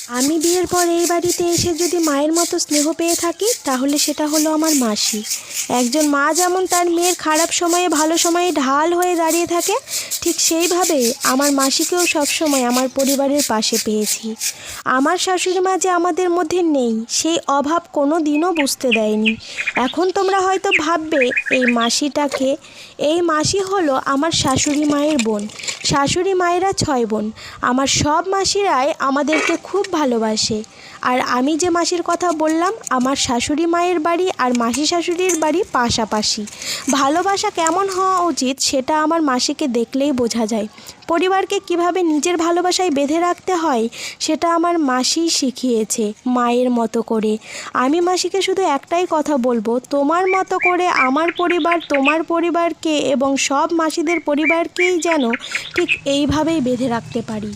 আমি বিয়ের পর এই বাড়িতে এসে যদি মায়ের মতো স্নেহ পেয়ে থাকি তাহলে সেটা হলো আমার মাসি। একজন মা যেমন তার মেয়ের খারাপ সময়ে ভালো সময়ে ঢাল হয়ে দাঁড়িয়ে থাকে, ঠিক সেইভাবে আমার মাসিকেও সবসময় আমার পরিবারের পাশে পেয়েছি। আমার শাশুড়ি মা যে আমাদের মধ্যে নেই সেই অভাব কোনো দিনও বুঝতে দেয়নি। এখন তোমরা হয়তো ভাববে এই মাসিটাকে, এই মাসি হলো আমার শাশুড়ি মায়ের বোন। শাশুড়ি মায়েরা 6 বোন। আমার সব মাসিরাই আমাদেরকে খুব ভালোবাসে। আর আমি যে মাসির কথা বললাম, আমার শাশুড়ি মায়ের বাড়ি আর মাসি শাশুড়ির বাড়ি পাশাপাশি। ভালোবাসা কেমন হওয়া উচিত সেটা আমার মাসিকে দেখলেই বোঝা যায়। পরিবারকে কিভাবে নিজের ভালোবাসায় বেঁধে রাখতে হয় সেটা আমার মাসি শিখিয়েছে মায়ের মতো করে। আমি মাসিকে শুধু একটাই কথা বলবো, তোমার মতো করে আমার পরিবার তোমার পরিবারকে এবং সব মাসিদের পরিবারকেই যেন ঠিক এইভাবেই বেঁধে রাখতে পারি।